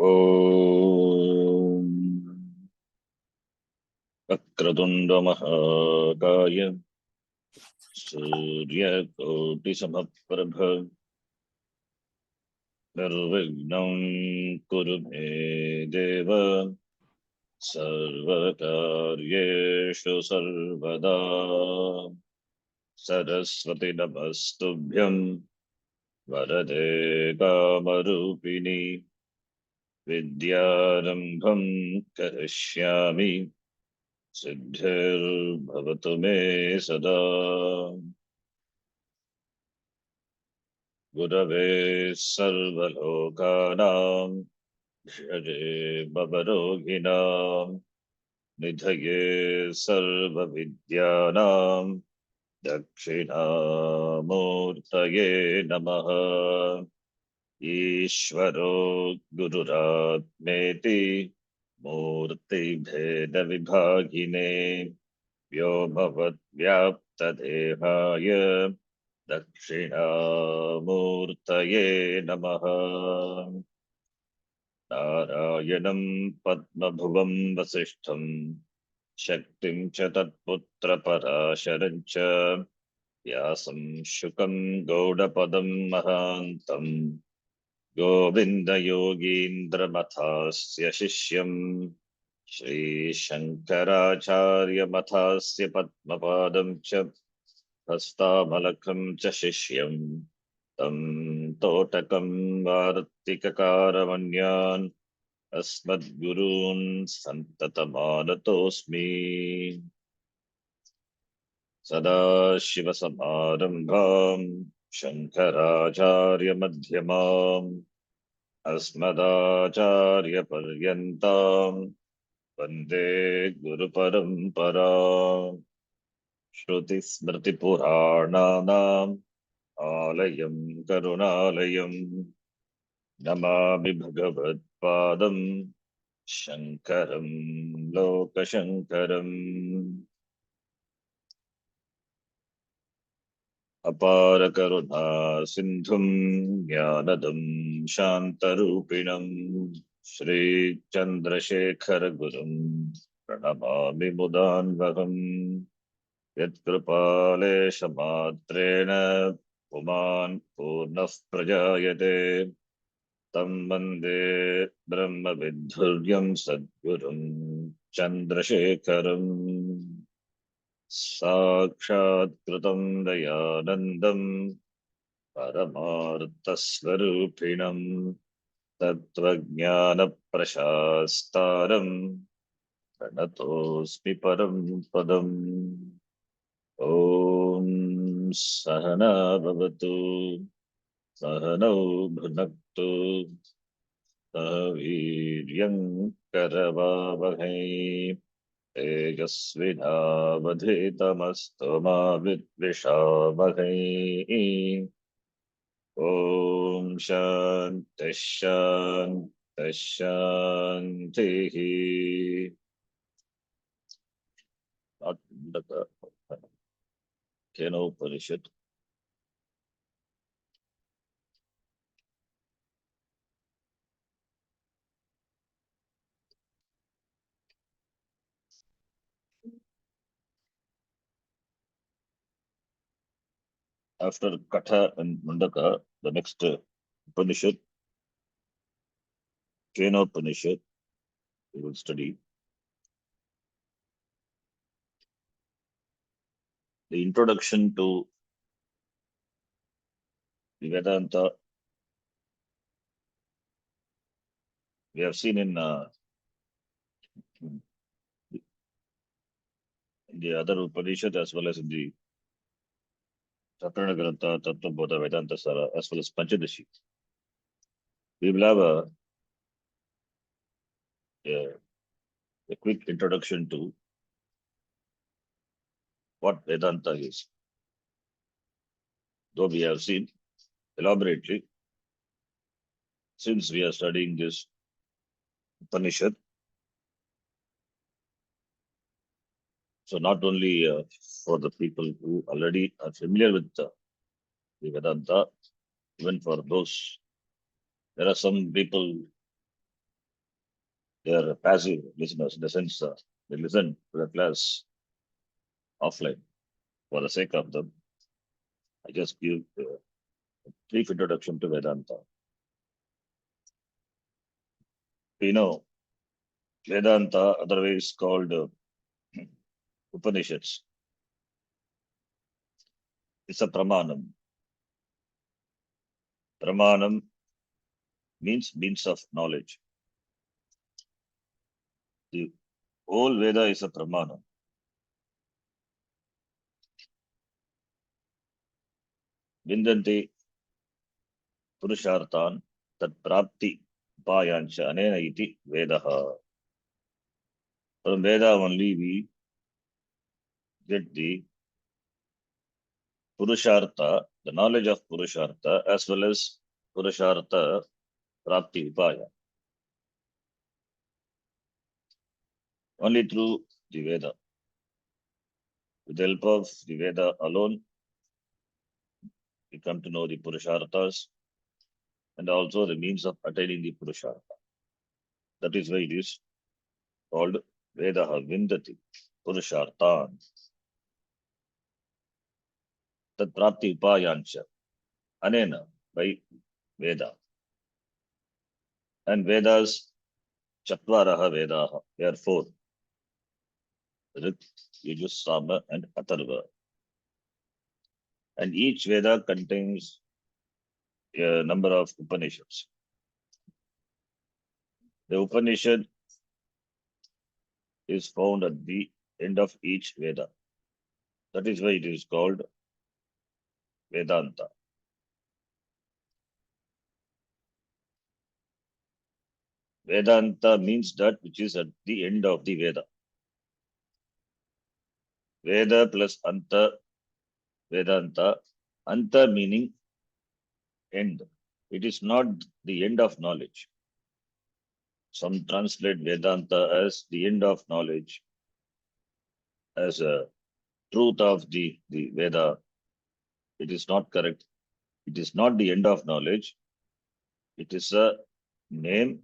Om Vakratunda Mahakaya Surya Koti Samapprabha Nirvignam Kuru Me Deva Sarvakaryeshu Sarvada Saraswati Namastubhyam Varade Kamarupini Vidyarambham Karishyami Siddhir me sada Gurave sarvalokanam Bhyaje babaroginam Nidhaye sarvavidyanam Dakshinamurtaye namaha Ishvaro gururatmeti Murti bheda vibhagine Vyomavad vyaptadehaya Dakshinamurtaye namaha Narayanam Padmabhuvam Vasishtham Shaktim cha tatputra parasharam cha Vyasam Shukam Gaudapadam Mahantam Govinda Yogindra Mathasya Shishyam Shri Shankaracharya Mathasya Padmapadam cha Hastamalakam cha Shishyam Tam Totakam Vartikakaramanyaan Asmadgurun Santatamanatosmi Sadashivasamarambham Shankaracharya Madhyamam Asmadacharya Paryantam Vande Guru Paramparam Shruti Smriti Purananam Alayam Karunalayam Namami Bhagavad Padam Shankaram Lokashankaram Apara Karuna Sindhum Jnanadam Shantarupinam Shri Chandrasekhara Gurum Pranamami Mudanvaham Yatkrupa Matrena Puman Purnah Prajayate Tam Vande Brahma Vidhuryam Sadgurum Chandrasekharam Sakshat Kritam Dayanandam Paramarthasvarupinam Tattvajnana Prashastaram Pranatosmi Param Padam Om Sahana Bhavatu Sahanau Bhunaktu Sahaviryam Karavavahai Tejasvinavadhitamastu ma vidvishavahai Om Shanti Shanti Shanti. Not the Kena Upanishad. After Katha and Mundaka, the next Upanishad, Kena Upanishad, we will study. The introduction to the Vedanta we have seen in the other Upanishad as well as in the Chaturanga Grantha, Tattva Bodha, Vedanta Sara, as well as Panchadashi. We will have a quick introduction to what Vedanta is. Though we have seen elaborately, since we are studying this Upanishad, so not only for the people who already are familiar with the Vedanta, even for those, there are some people They are passive listeners in the sense they listen to the class offline. For the sake of them, I just give a brief introduction to Vedanta. We know Vedanta, otherwise called Upanishads, is a pramanam. Pramanam means of knowledge. The whole Veda is a pramanam. Vindanti Purusharthan Tat Prapti Upayancha Anena iti Vedaha. From Veda only we get the Purushartha, the knowledge of Purushartha, as well as Purushartha Prapti Upaya. Only through the Veda. With the help of the Veda alone, we come to know the Purusharthas and also the means of attaining the Purushartha. That is why it is called Vedaha Vindati Purusharthan. Tat Prapti Upayancha. Anena, by Veda. And Vedas, Chatvaraha Vedaha, there are four. Rik, Yajus, Sama, and Atharva. And each Veda contains a number of Upanishads. The Upanishad is found at the end of each Veda. That is why it is called Vedanta. Vedanta means that which is at the end of the Veda. Veda plus Anta, Vedanta. Anta meaning end. It is not the end of knowledge. Some translate Vedanta as the end of knowledge, as a truth of the Veda. It is not correct. It is not the end of knowledge. It is a name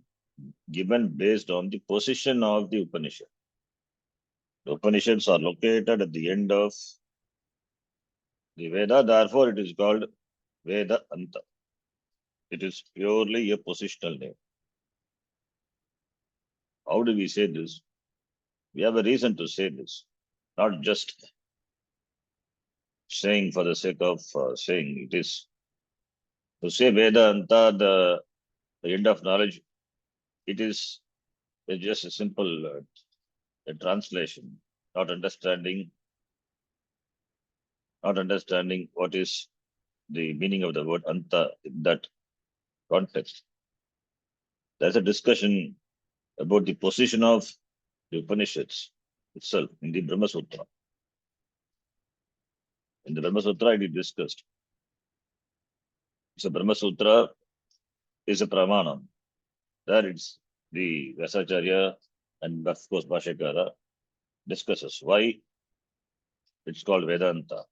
given based on the position of the Upanishad. The Upanishads are located at the end of the Veda, therefore it is called Veda Anta. It is purely a positional name. How do we say this? We have a reason to say this, not just saying for the sake of saying. It is to say Veda Anta, the end of knowledge. It is just a simple a translation, not understanding what is the meaning of the word Anta in that context. There's a discussion about the position of the Upanishads itself in the Brahma Sutra. In the Brahma Sutra, it is discussed. So Brahma Sutra is a pramanam. There it's the Vyasacharya and of course Bhashyakara discusses why it's called Vedanta.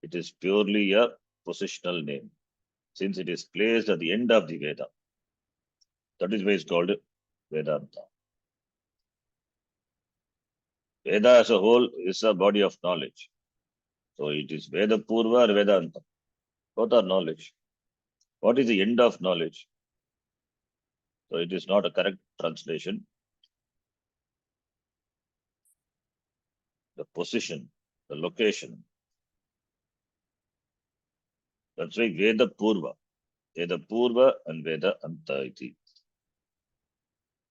It is purely a positional name, since it is placed at the end of the Veda. That is why it's called Vedanta. Veda as a whole is a body of knowledge. So it is Veda Purva or Vedanta. Both are knowledge. What is the end of knowledge? So it is not a correct translation. The position, the location. That's why Veda Purva. Veda Purva and Veda Anta iti.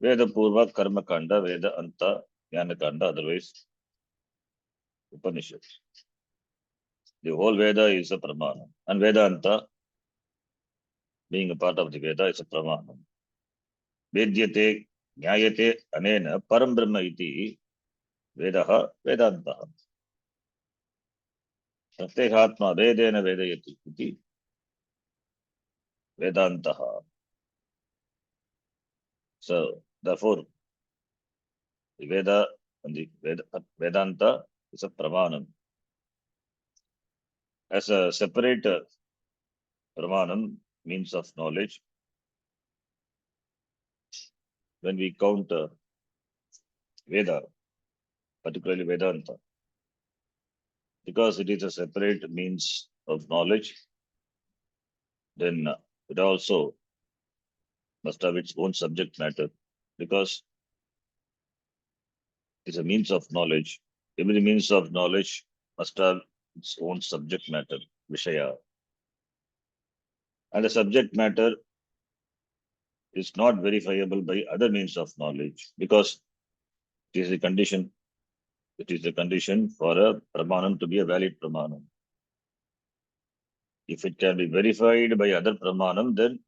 Veda Purva Karma Kanda, Veda Anta Jnana Kanda, otherwise Upanishad. The whole Veda is a Pramana. And Vedanta, being a part of the Veda, is a Pramana. Vedyate, Nyayate, Anena, Param Brahma iti, Vedaha, Vedantaha. Pratyehatma Vedena Vedayati iti, Vedantaha. So, therefore, the Veda and the Vedanta is a Pramanam. As a separate Pramanam, means of knowledge, when we count Veda, particularly Vedanta, because it is a separate means of knowledge, then it also must have its own subject matter, because it is a means of knowledge. Every means of knowledge must have its own subject matter, Vishaya. And the subject matter is not verifiable by other means of knowledge, because it is a condition. It is a condition for a pramanam to be a valid pramanam. If it can be verified by other pramanam, then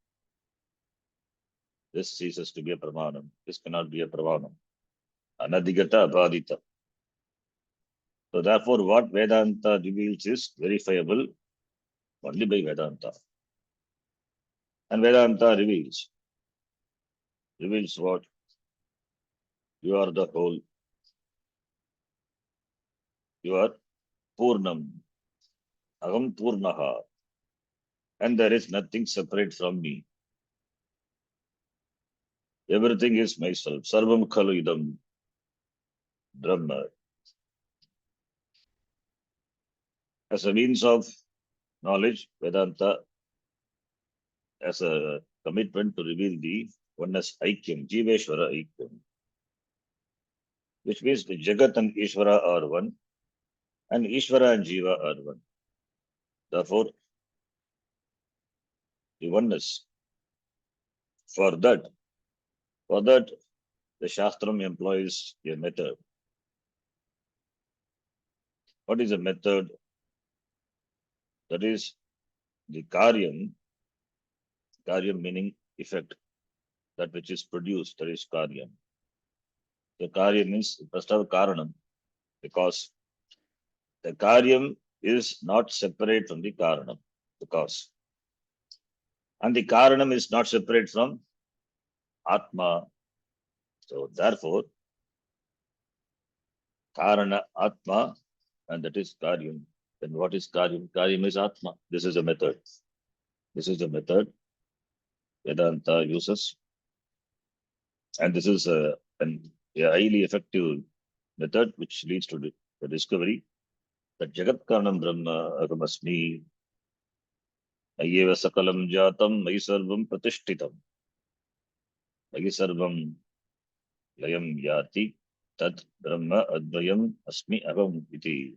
this ceases to be a pramanam. This cannot be a pramanam. Anadigata abhadita. So therefore, what Vedanta reveals is verifiable only by Vedanta. And Vedanta reveals what? You are the whole. You are Purnam. Aham Purnaha. And there is nothing separate from me. Everything is myself. Sarvam Khalu Idam Brahma. As a means of knowledge, Vedanta as a commitment to reveal the oneness Aikyam, Jiveshwara Aikyam, which means the Jagat and Ishvara are one, and Ishvara and Jiva are one. Therefore, the oneness. For that, the Shastram employs a method. What is a method? That is the karyam meaning effect, that which is produced, that is karyam. The karyam means it must have karanam, because the karyam is not separate from the karanam, the cause. And the karanam is not separate from Atma. So therefore, karana Atma, and that is karyam. Then what is karyam? Karyam is Atma. This is a method. This is the method Vedanta uses. And this is a highly effective method which leads to the discovery that Jagat Karanam Brahma Agamasmi Ayeva Sakalam Jatam Mayi Sarvam Pratishtitam Mayi Sarvam Layam Yati Tat Brahma Advayam Asmi Aham Iti.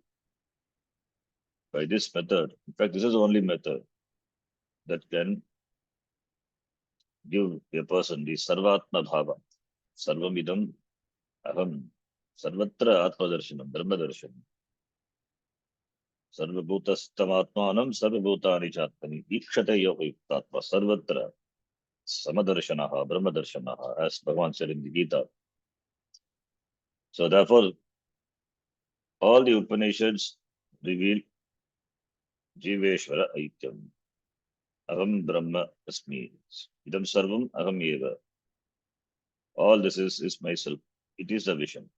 By this method, in fact, this is the only method that can give a person the Sarvatma Bhava, Sarvamidam Aham, Sarvatra Atma Darshanam, Brahma Darshanam. सर्वभूतस्तमात्मानं सर्वभूतानि चात्मनि ईक्षते योगयुक्तात्मा सर्वत्र समदर्शनः brahmadarshana, as Bhagavan said in the Gita. So therefore, all the Upanishads reveal Jiveshwara Aikyam. Aham Brahma Asmi. Idam Sarvam Aham Eva. All this is myself. It is a vision.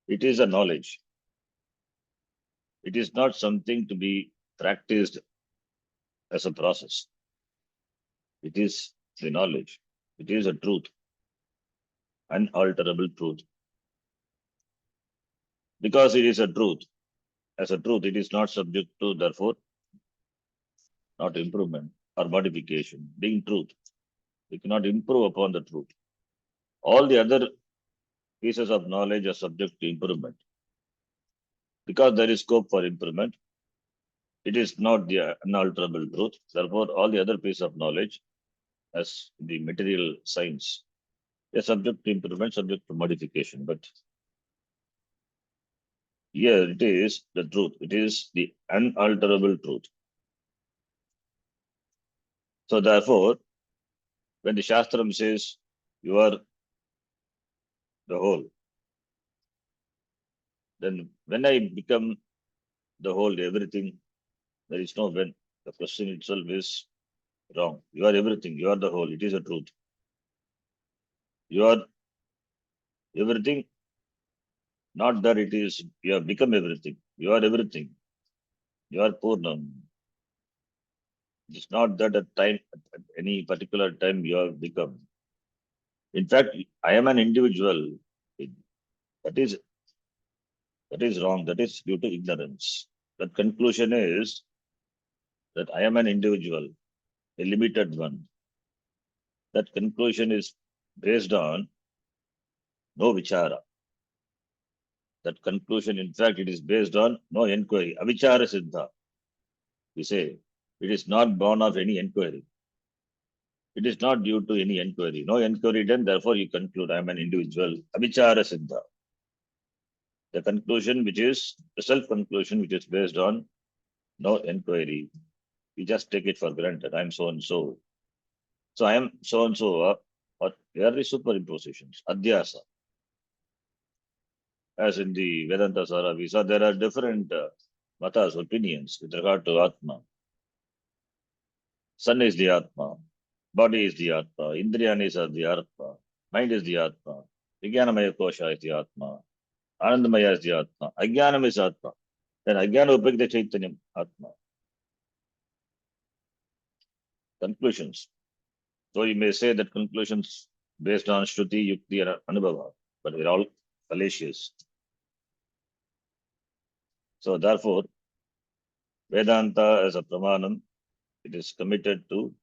It is a knowledge. It is not something to be practiced as a process. It is the knowledge. It is a truth, unalterable truth. Because it is a truth. As a truth, it is not subject to, therefore, not improvement or modification. Being truth, we cannot improve upon the truth. All the other pieces of knowledge are subject to improvement. Because there is scope for improvement, it is not the unalterable truth. Therefore, all the other pieces of knowledge, as the material science, they are subject to improvement, subject to modification. But here it is the truth. It is the unalterable truth. So therefore, when the Shastram says you are the whole, then when I become the whole, everything, there is no when. The question itself is wrong. You are everything. You are the whole. It is a truth. You are everything. Not that it is, you have become everything. You are everything. You are Purnam. It's not that at any particular time you have become. In fact, I am an individual. That is wrong. That is due to ignorance. The conclusion is that I am an individual, a limited one. That conclusion is based on no vichara. That conclusion, in fact, it is based on no inquiry. Avichara siddha. We say it is not born of any inquiry. It is not due to any inquiry. No inquiry done, therefore you conclude I am an individual. Avichara siddha. The conclusion, which is the self conclusion, which is based on no inquiry. We just take it for granted. I am so and so. So I am so and so. Or they are the superimpositions, adhyasa. As in the Vedanta Saravisa, there are different matas, opinions with regard to Atma. Sun is the Atma, body is the Atma, Indriyanis are the Atma, mind is the Atma, Vijnanamaya Kosha is the Atma, Anandamaya is the Atma, Ajnanam is Atma. Then Ajnana Upekta Chaitanyam, Atma. Conclusions. So you may say that conclusions based on Shruti, Yukti, and Anubhava, but they're all fallacious. So therefore, Vedanta as a Pramanam, it is committed to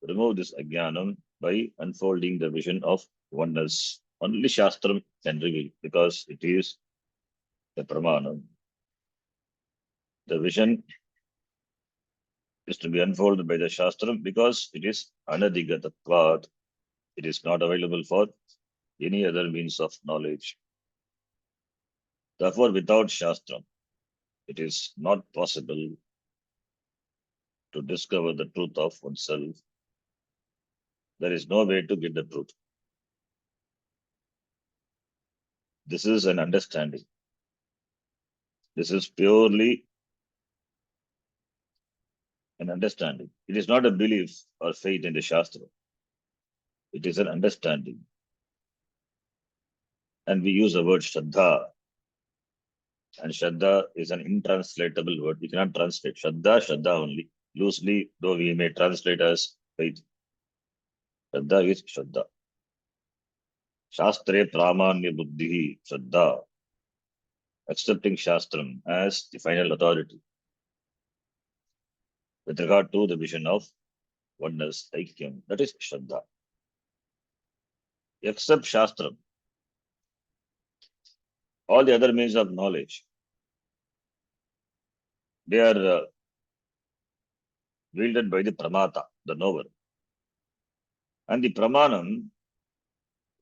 remove this Ajnanam by unfolding the vision of oneness. Only Shastram can reveal because it is the Pramanam. The vision is to be unfolded by the Shastram because it is Anadigatatvad. It is not available for any other means of knowledge. Therefore, without Shastram, it is not possible to discover the truth of oneself. There is no way to get the truth. This is an understanding. This is purely an understanding. It is not a belief or faith in the Shastra. It is an understanding. And we use the word Shraddha. And Shraddha is an intranslatable word. We cannot translate. Shraddha, Shraddha only. Loosely, though we may translate as faith. Shraddha is Shraddha. Shastre Pramanya Buddhi Shraddha. Accepting Shastram as the final authority with regard to the vision of oneness, Aikyam. That is Shraddha. Accept Shastram. All the other means of knowledge, they are wielded by the Pramata, the knower. And the Pramanam,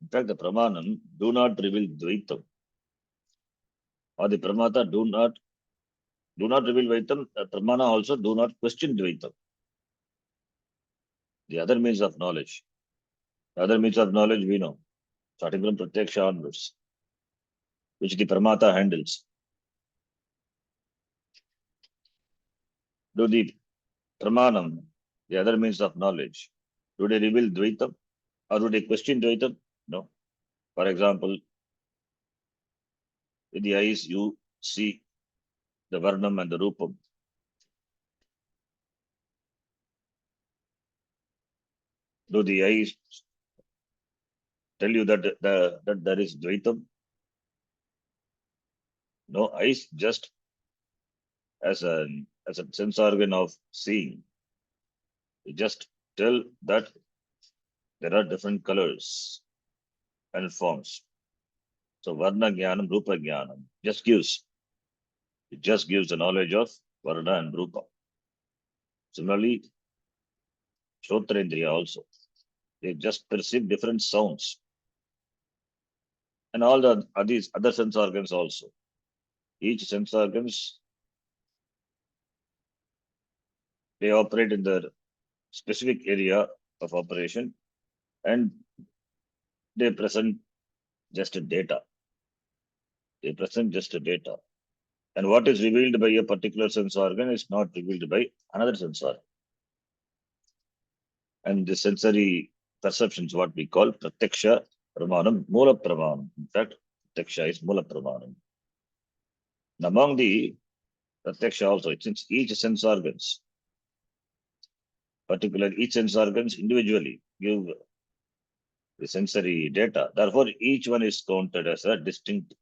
in fact, the Pramanam do not reveal Dvaitam. Or the Pramata do not reveal Dvaitam. Pramana also do not question Dvaitam. The other means of knowledge. The other means of knowledge we know, starting from Pratyaksha onwards, which the Pramata handles. Do the Pramanam, the other means of knowledge, do they reveal Dvaitam? Or do they question Dvaitam? No. For example, with the eyes you see the Varnam and the Rupam. Do the eyes tell you that there is Dvaitam? No, eyes just as a sense organ of seeing. You just tell that there are different colors and forms. So Varna Jnanam, Rupa Jnanam it just gives the knowledge of Varna and Rupa. Similarly, Shrotrendriya also. They just perceive different sounds. And all these other sense organs also. Each sense organs, they operate in their specific area of operation and they present just a data. They present just a data. And what is revealed by a particular sense organ is not revealed by another sense organ. And the sensory perceptions, what we call Pratyaksha Pramanam, Mula Pramanam. In fact, Pratyaksha is Mula Pramanam. And among the Pratyaksha also, since each sense organs, particularly each sense organs individually give the sensory data. Therefore, each one is counted as a distinct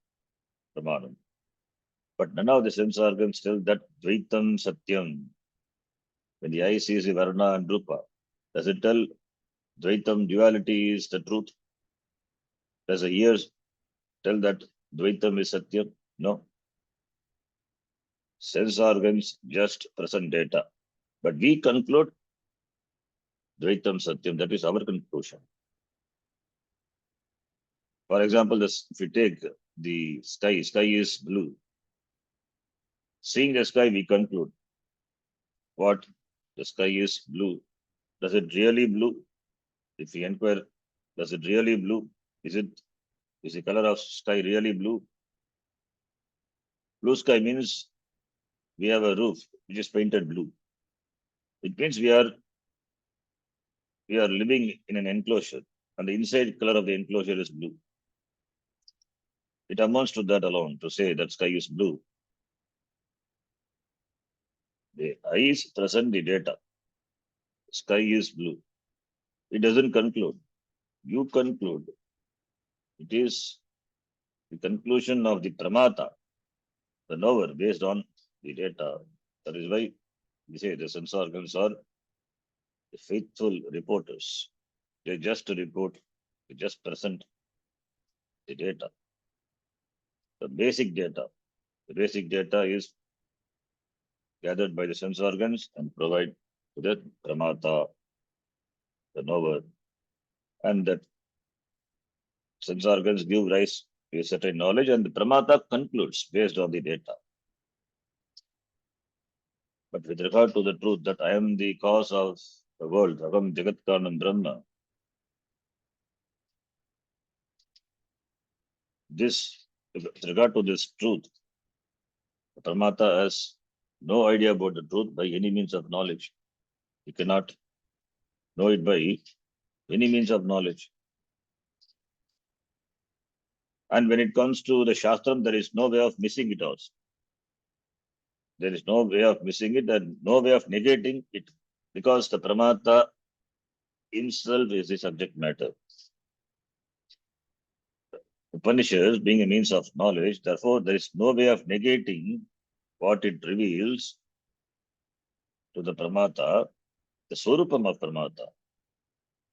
pramanam. But none of the sense organs tell that Dvaitam Satyam. When the eye sees the Varna and Rupa, does it tell Dvaitam duality is the truth? Does the ears tell that Dvaitam is Satyam? No. Sense organs just present data. But we conclude Dvaitam Satyam. That is our conclusion. For example, if you take the sky is blue. Seeing the sky, we conclude what the sky is blue. Does it really blue? If we inquire, does it really blue? Is the color of sky really blue? Blue sky means we have a roof which is painted blue. It means we are living in an enclosure, and the inside color of the enclosure is blue. It amounts to that alone to say that sky is blue. The eyes present the data. Sky is blue. It doesn't conclude. You conclude. It is the conclusion of the pramata, the knower, based on the data. That is why we say the sense organs are the faithful reporters. They just report, they just present the data. The basic data. The basic data is gathered by the sense organs and provide to the pramata, the knower, and that sense organs give rise to a certain knowledge, and the pramata concludes based on the data. But with regard to the truth that I am the cause of the world, Aham Jagat Karanam Brahma, with regard to this truth, the pramata has no idea about the truth by any means of knowledge. He cannot know it by any means of knowledge. And when it comes to the Shastram, there is no way of missing it also. There is no way of missing it and no way of negating it, because the pramata himself is the subject matter. Upanishads being a means of knowledge, therefore there is no way of negating what it reveals to the pramata, the swarupam of pramata.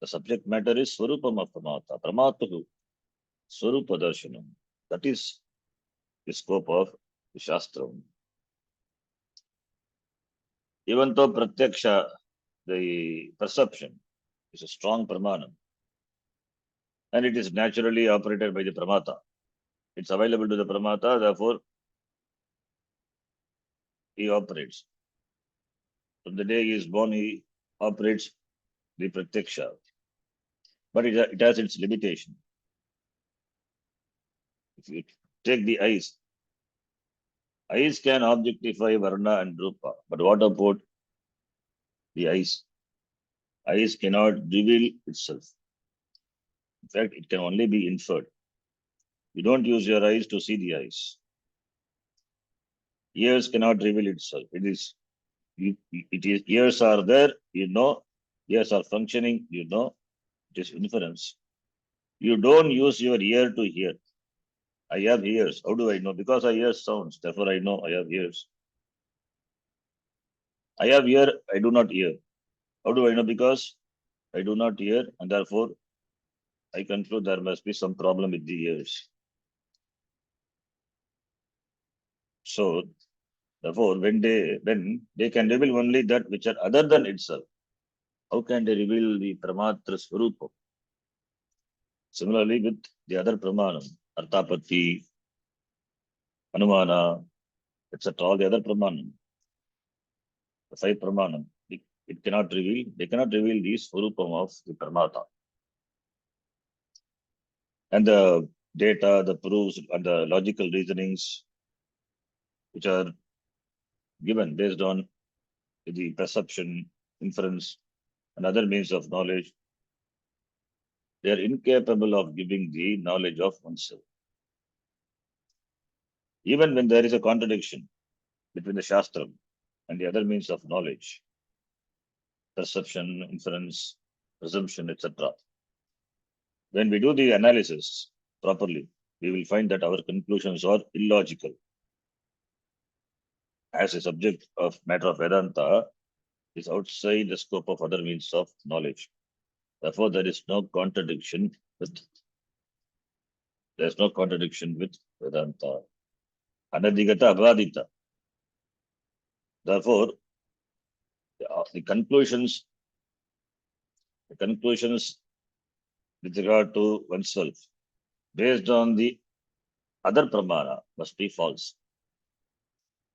The subject matter is swarupam of pramata, pramatahu, swarupa darshanam. That is the scope of the Shastram. Even though pratyaksha, the perception, is a strong pramanam, and it is naturally operated by the pramata. It's available to the pramata, therefore he operates. From the day he is born, he operates the pratyaksha. But it has its limitation. If you take the eyes can objectify varna and rupa. But what about the eyes? Eyes cannot reveal itself. In fact, it can only be inferred. You don't use your eyes to see the eyes. Ears cannot reveal itself. Ears are there, ears are functioning, it is inference. You don't use your ear to hear. I have ears. How do I know? Because I hear sounds, therefore I know I have ears. I have ear, I do not hear. How do I know? Because I do not hear, and therefore I conclude there must be some problem with the ears. So, therefore, when they can reveal only that which are other than itself, how can they reveal the pramatra swarupa? Similarly, with the other pramanam, arthapatti, anumana, etc., all the other pramanam, the five pramanam, they cannot reveal the swarupam of the pramata. And the data, the proofs, and the logical reasonings which are given based on the perception, inference, and other means of knowledge, they are incapable of giving the knowledge of oneself. Even when there is a contradiction between the Shastram and the other means of knowledge, perception, inference, presumption, etc., When we do the analysis properly, we will find that our conclusions are illogical. As a subject of matter of Vedanta is outside the scope of other means of knowledge. Therefore, with there is no contradiction with Vedanta. Anadigata abadita. Therefore, the conclusions with regard to oneself based on the other pramana must be false.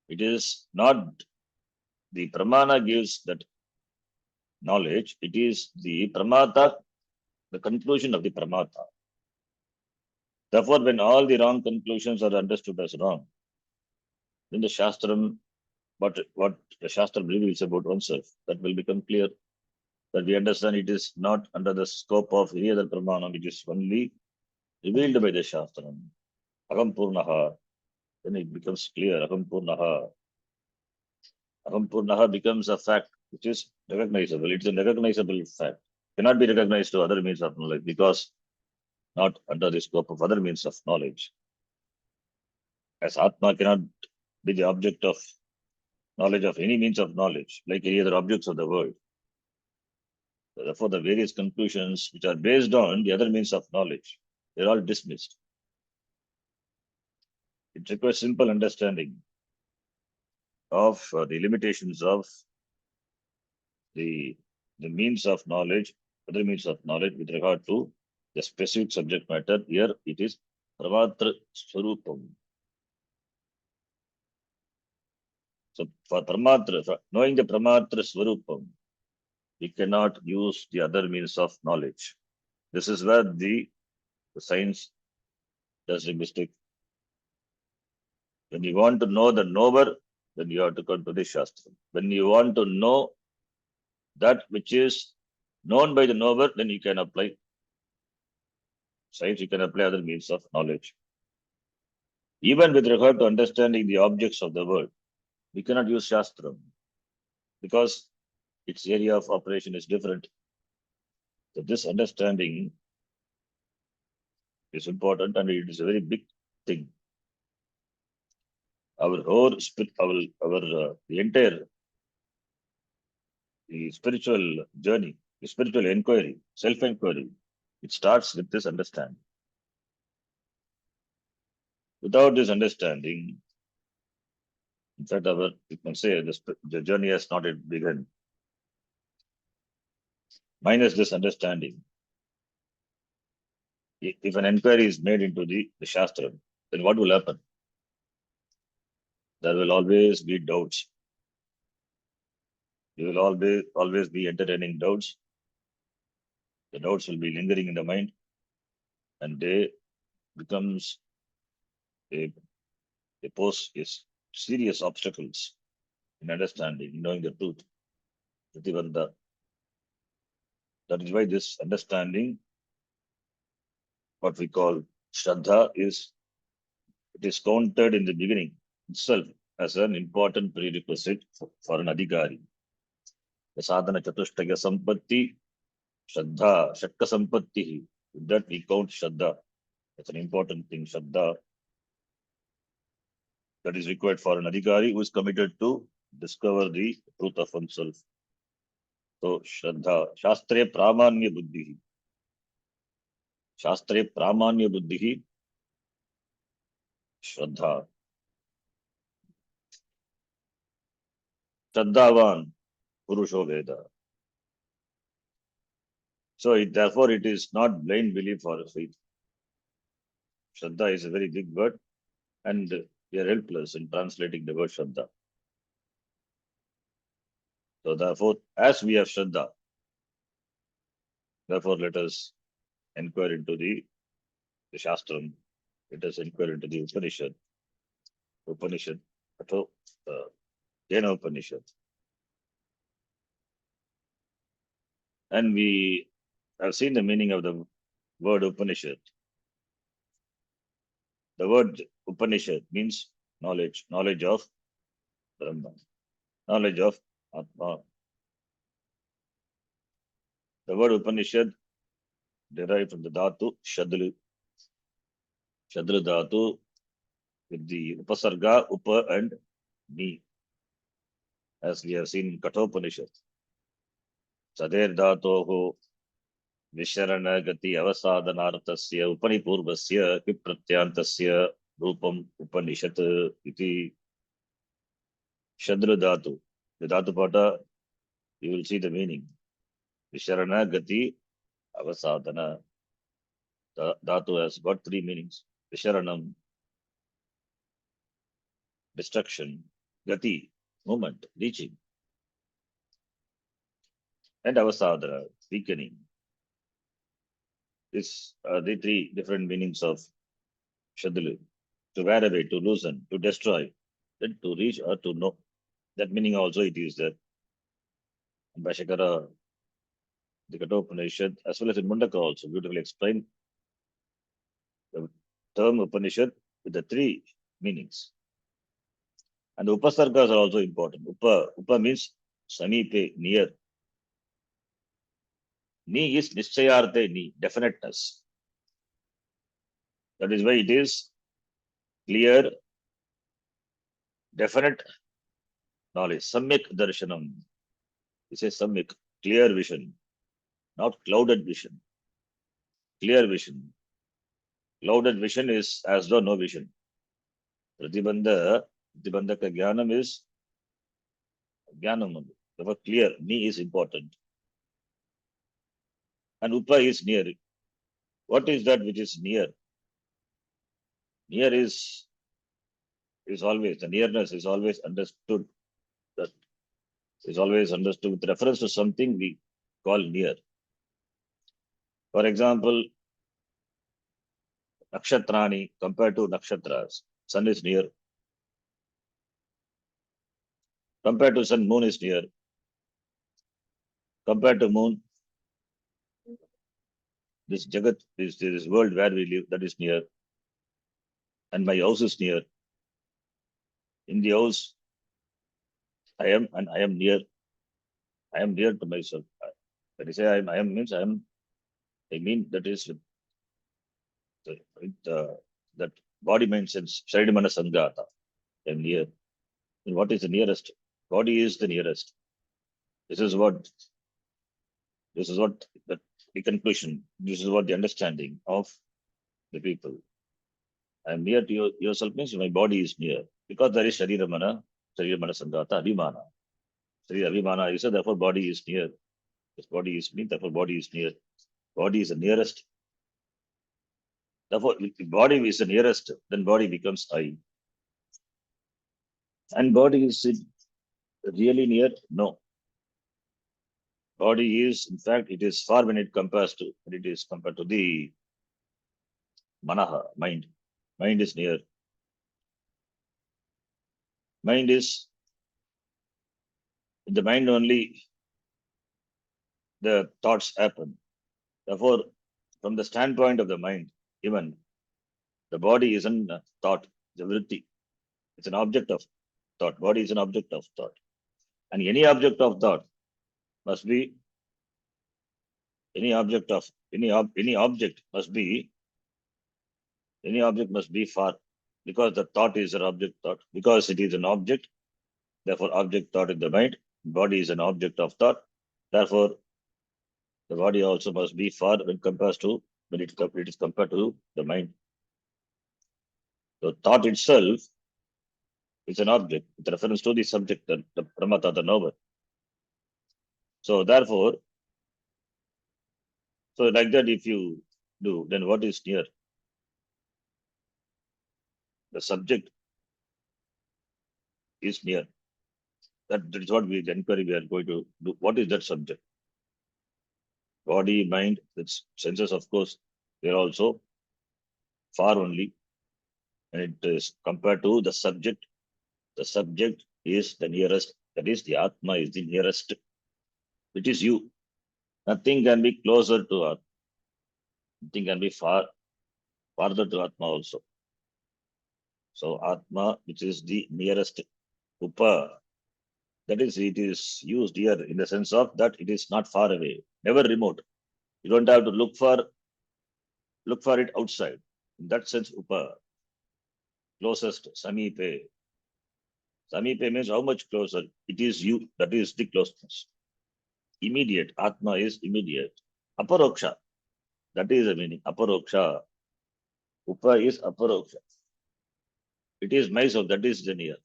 It is not the pramana gives that knowledge, it is the pramata, the conclusion of the pramata. Therefore, when all the wrong conclusions are understood as wrong, then the Shastram, what the Shastram reveals about oneself, that will become clear, that we understand it is not under the scope of any other pramana, it is only revealed by the Shastram. Aham Purnaha, then it becomes clear, Aham Purnaha. Aham Purnaha becomes a fact which is recognizable. It's a recognizable fact. Cannot be recognized to other means of knowledge because not under the scope of other means of knowledge. As Atma cannot be the object of knowledge of any means of knowledge, like any other objects of the world. Therefore, the various conclusions which are based on the other means of knowledge, they're all dismissed. It requires simple understanding of the limitations of the, the means of knowledge, other means of knowledge with regard to the specific subject matter. Here it is Pramatra Swarupam. So for Pramatra, for knowing the Pramatra Swarupam, we cannot use the other means of knowledge. This is where the science does a mistake. When you want to know the knower, then you have to come to the Shastra. When you want to know that which is known by the knower, then you can apply science, you can apply other means of knowledge. Even with regard to understanding the objects of the world, we cannot use Shastra because its area of operation is different. So this understanding is important and it is a very big thing. Our whole the entire the spiritual journey, the spiritual inquiry, self-inquiry, it starts with this understanding. Without this understanding, in fact, you can say the journey has not yet begun. Minus this understanding, if an inquiry is made into the Shastra, then what will happen? There will always be doubts. You will always be entertaining doubts. The doubts will be lingering in the mind, and they becomes a pose is serious obstacles in understanding, in knowing the truth. Prativanda. That is why this understanding, what we call Shraddha, it is counted in the beginning itself as an important prerequisite for an adhikari. The sadhana chatushtaya sampatti, Shraddha, Shatka sampatti. With that we count Shraddha. That's an important thing, Shraddha, that is required for an adhikari who is committed to discover the truth of himself. So Shraddha, Shastre Pramanya Buddhi. Shastre Pramanya Buddhi, Shraddha. Shraddhavan Purusho Veda. So therefore it is not blind belief or faith. Shraddha is a very big word and we are helpless in translating the word Shraddha. So therefore, as we have Shraddha, therefore let us inquire into the Shastram. Let us inquire into the Upanishad, Kena Upanishad. And we have seen the meaning of the word Upanishad. The word Upanishad means knowledge of Brahman, knowledge of Atma. The word Upanishad derived from the dhatu shadlu. Shadlu dhatu with the upasarga, upa and ni, as we have seen in Kathopanishad. Sader dhatoho विशरणगति अवसाधनार्थस्य उपनिपूर्वस्य विप्रत्यान्तस्य रूपम् उपनिषत् इति शद्र धातु. The dhatu pata, you will see the meaning. Visharana gati avasadhana. The dhatu has got three meanings. Visharanam, destruction. Gati, movement, reaching. And avasadhana, weakening. These are the three different meanings of shadlu. To wear away, to loosen, to destroy, then to reach or to know. That meaning also it is there. Bhashakara, the Kathopanishad, as well as in Mundaka also beautifully explained the term Upanishad with the three meanings. And the Upasargas are also important. Upa means Samipe, near. Ni is Nischayarthe Ni, definiteness. That is why it is clear, definite knowledge. Samyak Darshanam. It says Samyak, clear vision, not clouded vision. Clear vision. Clouded vision is as though no vision. Pratibandha ka jnanam is jnanam only. Therefore, clear, ni is important. And upa is near. What is that which is near? Near is always, the nearness is always understood. That is always understood with reference to something we call near. For example, nakshatrani compared to nakshatras. Sun is near. Compared to sun, moon is near. Compared to moon, this Jagat, this world where we live, that is near. And my house is near. In the house, I am, and I am near. I am near to myself. When I say I am means I mean that is with that body, mind, sense, Sharidamana Sangata. I am near. And what is the nearest? Body is the nearest. This is what the conclusion. This is what the understanding of the people. I am near to yourself means my body is near. Because there is Sharidamana Sangata, Abhimana. Abhimana is therefore body is near. This body is me, therefore body is near. Body is the nearest. Therefore, if the body is the nearest, then body becomes I. And body is it really near? No. Body is, in fact, it is far when it compared to the manaha, mind. Mind is near. Mind is in the mind only the thoughts happen. Therefore, from the standpoint of the mind, even the body isn't a thought, it's a vritti. It's an object of thought. Body is an object of thought. And any object of thought must be any object must be far, because the thought is an object thought. Because it is an object, therefore object thought in the mind. Body is an object of thought. Therefore, the body also must be far when it is compared to the mind. So thought itself is an object with reference to the subject, the pramata, the knower. So therefore, so like that, if you do, then what is near? The subject is near. That is what the inquiry we are going to do. What is that subject? Body, mind, its senses, of course, they are also far only. And it is compared to the subject. The subject is the nearest. That is, the Atma is the nearest. It is you. Nothing can be closer to Atma. Nothing can be farther to Atma also. So Atma, which is the nearest, Upa, that is, it is used here in the sense of that it is not far away, never remote. You don't have to look for look for it outside. In that sense, upa, closest, samipe. Samipe means how much closer? It is you, that is the closeness. Immediate, atma is immediate. Aparoksha, that is the meaning. Aparoksha, upa is aparoksha. It is myself, that is the near.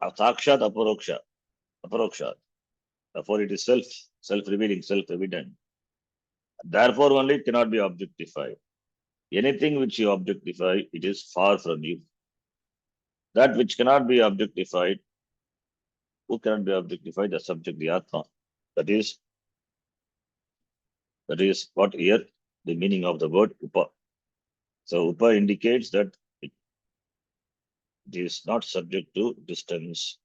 Sakshat aparoksha, aparoksha. Therefore, it is self-revealing, self-evident. Therefore, only it cannot be objectified. Anything which you objectify, it is far from you. That which cannot be objectified, who cannot be objectified? The subject, the Atma. That is, that is what here the meaning of the word Upa. So Upa indicates that it is not subject to distance.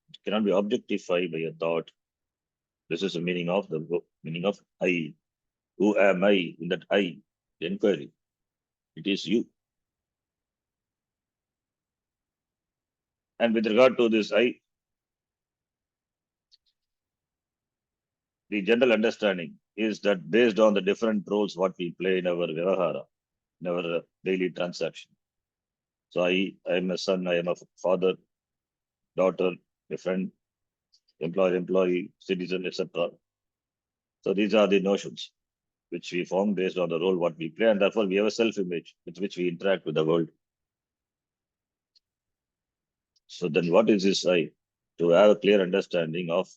It cannot be objectified by a thought. This is the meaning of meaning of I. Who am I? In that I, the inquiry. It is you. And with regard to this I, the general understanding is that based on the different roles what we play in our vyavahara, in our daily transaction. So I am a son, I am a father, daughter, a friend, employee, citizen, etc. So these are the notions which we form based on the role what we play, and therefore we have a self-image with which we interact with the world. So then what is this I? To have a clear understanding of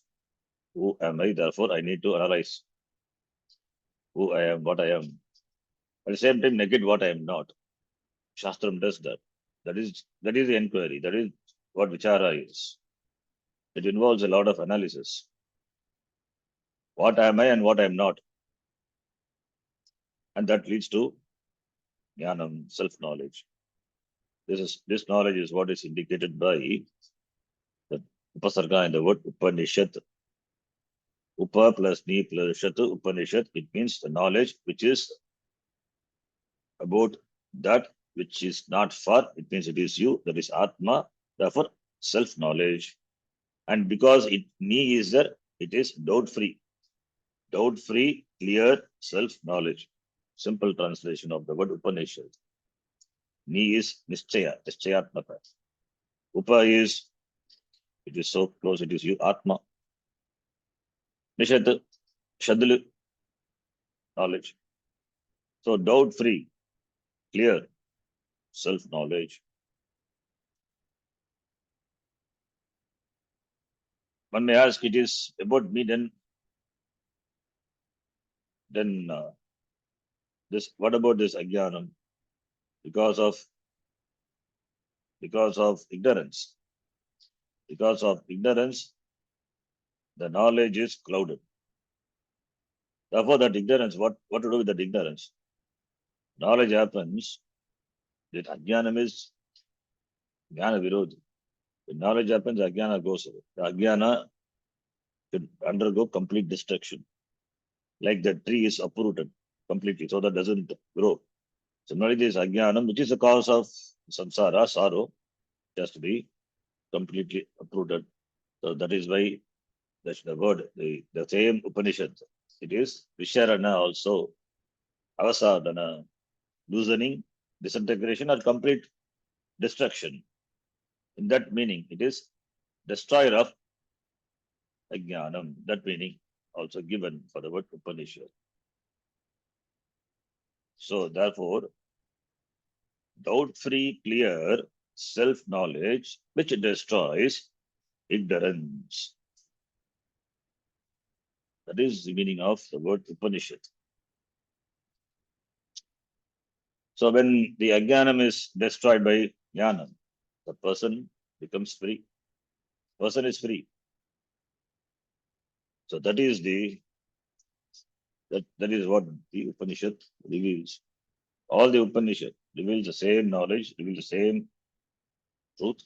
who am I, therefore I need to analyze who I am, what I am. At the same time, negate what I am not. Shastram does that. That is the inquiry. That is what vichara is. It involves a lot of analysis. What am I and what I am not? And that leads to jnanam, self-knowledge. This knowledge is what is indicated by the upasarga in the word Upanishad. Upa plus ni plus shat, Upanishad. It means the knowledge which is about that which is not far. It means it is you, that is Atma. Therefore, self-knowledge. And because ni is there, it is doubt-free. Doubt-free, clear self-knowledge. Simple translation of the word Upanishad. Ni is nischaya, nischayatmaka. Upa is, it is so close, it is you, Atma. Nishat, Shadlu, knowledge. So doubt-free, clear self-knowledge. One may ask, it is about me, then this. What about this ajnanam? Because of ignorance. Because of ignorance, the knowledge is clouded. Therefore, that ignorance, what to do with that ignorance? Knowledge happens, that ajnanam is jnana virodhi. When knowledge happens, ajnana goes away. The ajnana should undergo complete destruction. Like the tree is uprooted completely, so that doesn't grow. Similarly, this ajnanam, which is the cause of samsara, sorrow, has to be completely uprooted. So that is why that's the word, the same Upanishad. It is Visharana also, Avasadana, loosening, disintegration, or complete destruction. In that meaning, it is destroyer of Ajnanam. That meaning also given for the word Upanishad. So therefore, doubt-free, clear self-knowledge which destroys ignorance. That is the meaning of the word Upanishad. So when the Ajnanam is destroyed by Jnanam, the person becomes free. Person is free. So that is that is what the Upanishad reveals. All the Upanishad reveals the same knowledge, reveals the same truth.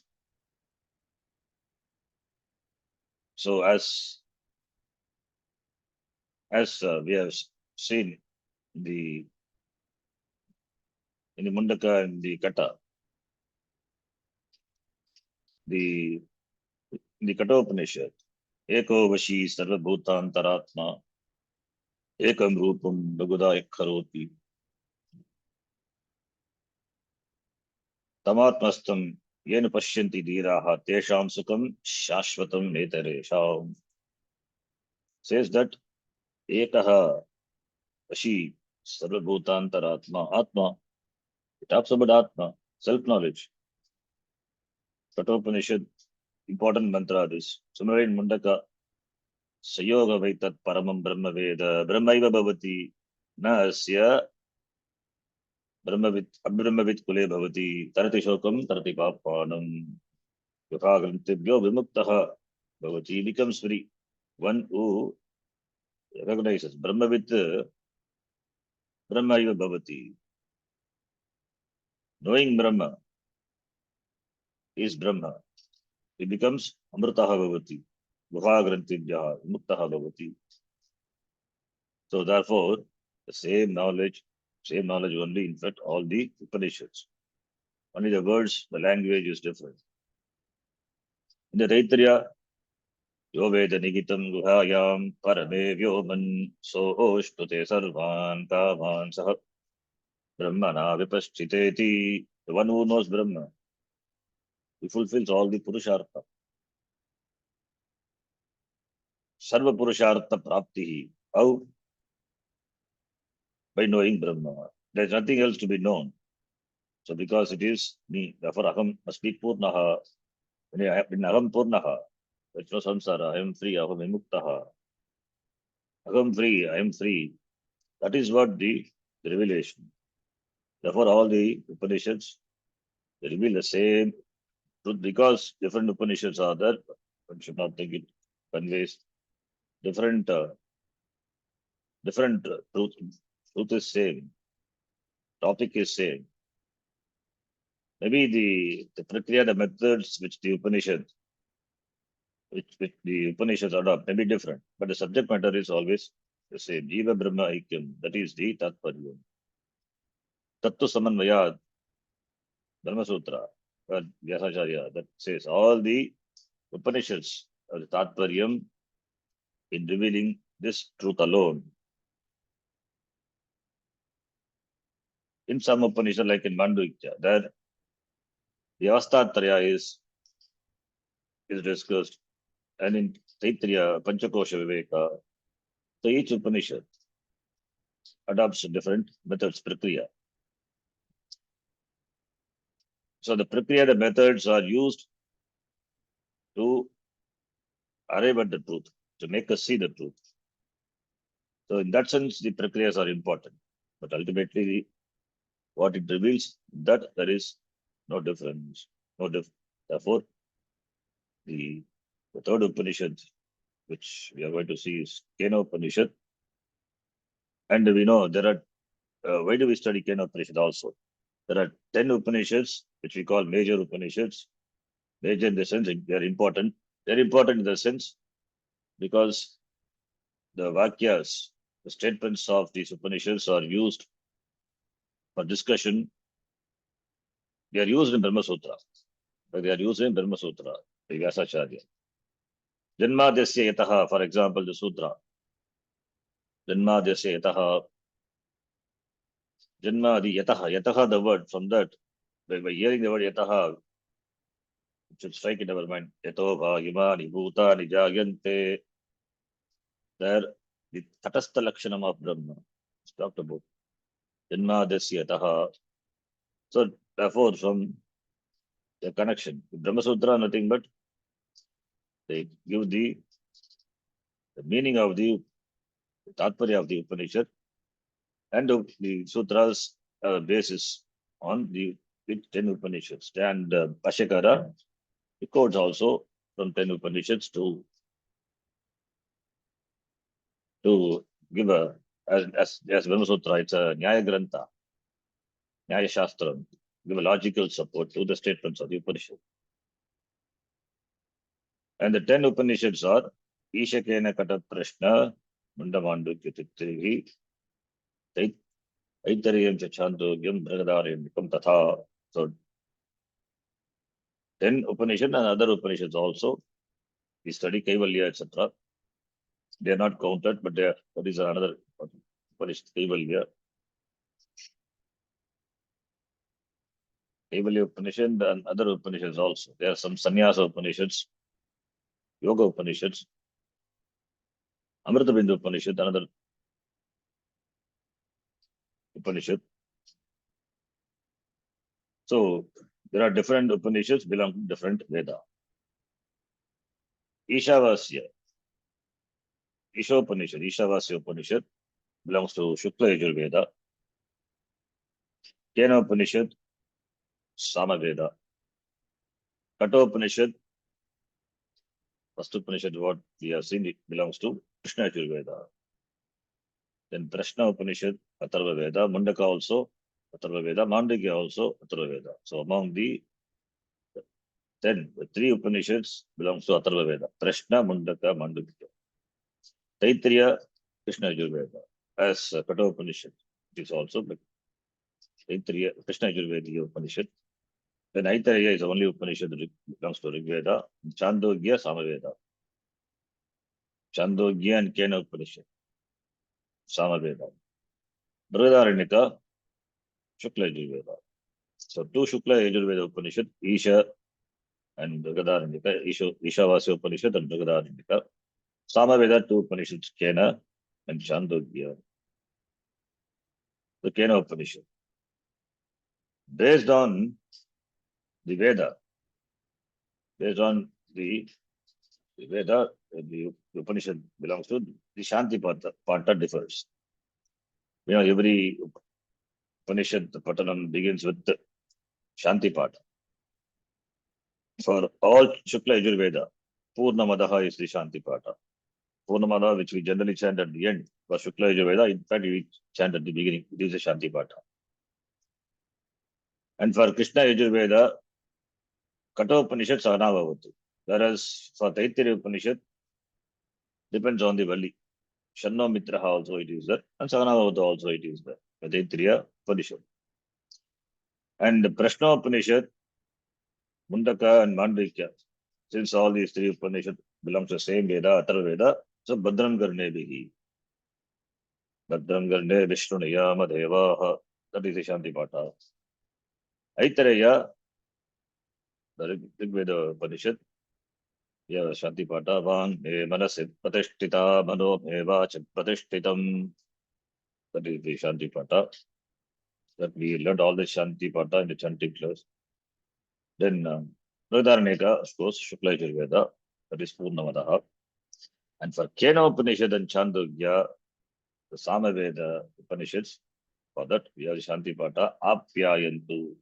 So as we have seen in the Mundaka and the Kata, the in the Kata Upanishad, Eko Vashi Sarvabhutantaratma. ekam rupam बहुधा करोति तमात्मस्थं येन पश्यन्ति धीराः तेषां सुखं शाश्वतं नेतरेषाम्. Says that ekah ashi sarvabhutantaratma atma. It talks about atma, self knowledge. Kathopanishad, important mantra this. Similarly in Mundaka, Sayoga Vaitat Paramam Brahma Veda Brahmaiva Bhavati Na Asya Brahmavit Abbrahmavit Kule Bhavati Tarati Shokam Tarati Papanam Yogagrantibhyo Vimuktaha Bhavati becomes free. One who recognizes Brahmavit Brahmaiva Bhavati. Knowing Brahma is Brahma. He becomes Amritaha Bhavati. Yogagrantibhya Vimuktaha Bhavati. So therefore, the same knowledge only, in fact, all the Upanishads. Only the words, the language is different. In the Taittiriya, yo veda nigitam guhayam parame vyoman sohoshtute sarvan kaman sah brahmana vipaschiteti. The one who knows Brahma, he fulfills all the purushartha. Sarva purushartha praptihi. How? By knowing Brahma. There's nothing else to be known. So because it is me, therefore aham must be purnaha. When aham purnaha, there's no samsara. I am free. Aham vimuktaha. Aham free. I am free. That is what the revelation. Therefore, all the Upanishads they reveal the same truth because different Upanishads are there. One should not think it conveys different truth. Truth is same. Topic is same. Maybe the prakriya, the methods which the Upanishads adopt may be different, but the subject matter is always the same. Jiva Brahma Aikyam. That is the Tatparyam. Tattu Samanvayad Dharma Sutra. Vyasacharya that says all the Upanishads are the Tatparyam in revealing this truth alone. In some Upanishad, like in Mandukya, there the Avastatraya is discussed, and in Taittiriya, Panchakosha Viveka, so each Upanishad adopts different methods, prakriya. So the prakriya, the methods are used to arrive at the truth, to make us see the truth. So in that sense, the prakriyas are important. But ultimately, what it reveals, that there is no difference. Therefore, the, the third Upanishad, which we are going to see, is Kena Upanishad. And we know there are, why do we study Kena Upanishad also? There are 10 Upanishads, which we call major Upanishads. Major in the sense they are important. They're important in the sense because the Vakyas, the statements of these Upanishads are used for discussion. They are used in Brahma Sutra. They are used in Brahma Sutra by Vyasacharya. Janmadhyasya yataha, for example, the Sutra. Janmadhyasya yataha. Janmadi yataha. Yataha, the word from that. By hearing the word yataha, it should strike in our mind. Yato bha imani bhutani jagyante. There, the tatastha lakshanam of Brahma is talked about. Janmadhyasya yataha. So, therefore, from the connection, the Brahma Sutra, nothing but they give the meaning of the Tatparya of the Upanishad and the sutras basis on the 10 Upanishads. And Pashakara quotes also from 10 Upanishads to give a, as Brahma Sutra, it's a Nyaya Grantha, Nyaya Shastram, give a logical support to the statements of the Upanishad. And the 10 Upanishads are Ishakena Kata Prashna, Mundamandu Kyutitrihi, Aitariyam Chachandogyam, Bragadarayam Tatha. So 10 Upanishad and other Upanishads also. We study Kaivalya, etc. They are not counted, but that is another table here. Table Upanishad and other Upanishads also. There are some Sannyasa Upanishads, Yoga Upanishads, Amrita Bindu Upanishad, another Upanishad. So there are different Upanishads belong to different Veda. Ishavasya, Ishopanishad, Ishavasya Upanishad belongs to Shukla Yajurveda. Kena Upanishad, Samaveda. Kathopanishad, first Upanishad what we have seen, it belongs to Krishna Yajurveda. Then Prashna Upanishad, Atharva Veda. Mundaka also Atharva Veda. Mandukya also Atharva Veda. So among the 10, the 3 Upanishads belongs to Atharva Veda. Prashna, Mundaka, Mandukya. Taittiriya, Krishna Yajurveda. As Kathopanishad, it is also Taittiriya, Krishna Yajurveda Upanishad. Then Aitareya is the only Upanishad that belongs to Rigveda. Chandogya, Samaveda. Chandogya and Kena Upanishad, Samaveda. Brihadaranyaka, Shukla Yajurveda. So 2 Shukla Yajurveda Upanishad, Isha and Brihadaranyaka, Ishavasya Upanishad and Brihadaranyaka. Samaveda, 2 Upanishads, Kena and Chandogya. The Kena Upanishad. Based on the Veda, based on the Veda, the Upanishad belongs to the Shanti Pata differs. Every Upanishad, the Patanam begins with the Shanti Pata. For all Shukla Yajurveda, Purnamadaha is the Shanti Pata. Purnamadaha, which we generally chant at the end, for Shukla Yajurveda, in fact, we chant at the beginning, it is a Shanti Pata. And for Krishna Yajurveda, Kathopanishad Sahanavavatu. Whereas for Taittiriya Upanishad, depends on the Vali. Shanno Mitraha also it is there, and Sahanavavatu also it is there. For Taittiriya Upanishad. And the Prashna Upanishad, Mundaka and Mandukya, since all these 3 Upanishads belong to the same Veda, Atharva Veda, so Badram Garne Bihi. Badram Garne Vishnunayama Devaha, that is the Shanti Pata. Aitareya, the Rigveda Upanishad, yeah, Shanti Pata, Van, Manasit, Pratishtita, Mano, Eva, Pratishtitam, that is the Shanti Pata. That we learned all the Shanti Pata in the chanting class. Then Brihadaranyaka, of course, Shukla Yajurveda, that is Purnamadaha. And for Kena Upanishad and Chandogya, the Samaveda Upanishads, for that we have Shanti Pata, Apyayantu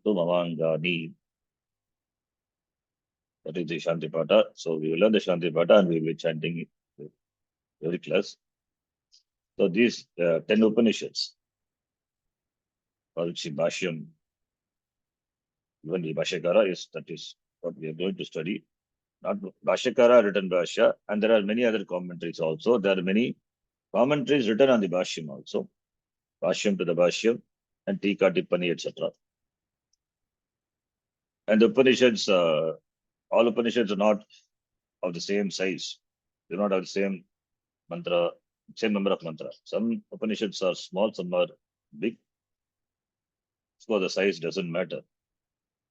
Mamangani. That is the Shanti Pata. So we will learn the Shanti Pata and we will be chanting it every class. So these 10 Upanishads, for which Bhashyam, even the Bhashyakara that is what we are going to study. Not Bhashyakara written Bhashya, and there are many other commentaries also. There are many commentaries written on the Bhashyam also. Bhashyam to the Bhashyam and Tika, Tippani, etc. And the Upanishads, all Upanishads are not of the same size. They do not have the same mantra, same number of mantras. Some Upanishads are small, some are big. So the size doesn't matter.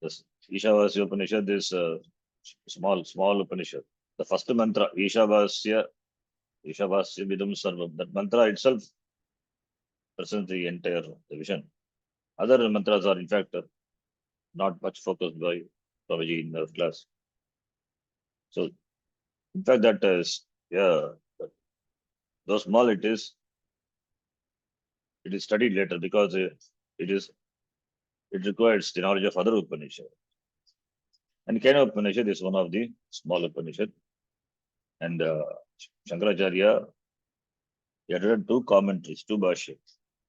This Ishavasya Upanishad is small Upanishad. The first mantra, Ishavasya Vidam Sarvam, that mantra itself presents the entire division. Other mantras are in fact not much focused by Swamiji in the class. So, in fact, that is, yeah, though small it is studied later because it requires the knowledge of other Upanishad. And Kena Upanishad is one of the small Upanishad. And Shankaracharya, he had written 2 commentaries, 2 bhashyas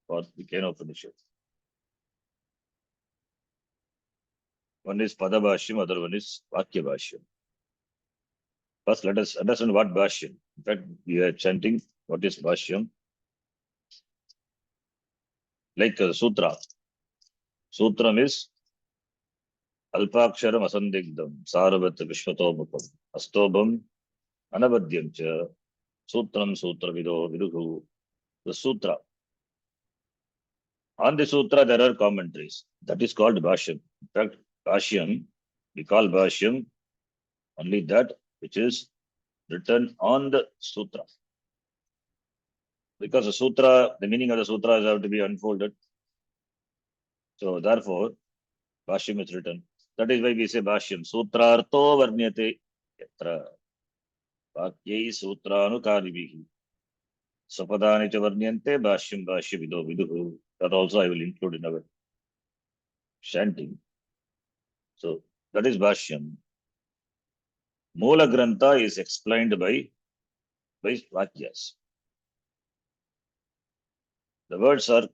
for the Kena Upanishad. One is Pada Bhashyam, other one is Vakya Bhashyam. First, let us understand what Bhashyam. In fact, we are chanting what is Bhashyam. Like Sutra. Sutram is Alpaksharam Asandigdam, Saravat Vishwatomukam, Astobam Anavadyam cha sutram sutra vido viduhu. The sutra. On the sutra, there are commentaries. That is called Bhashyam. In fact, Bhashyam, we call Bhashyam only that which is written on the sutra. Because the sutra, the meaning of the sutras have to be unfolded. So therefore, Bhashyam is written. That is why we say Bhashyam. Sutrartho varnyate yatra vakyai sutranukaribhihi. Sapadani cha varnyante Bhashyam Bhashya vido viduhu. That also I will include in our chanting. So that is Bhashyam. Moola Grantha is explained by Vakyas. The words are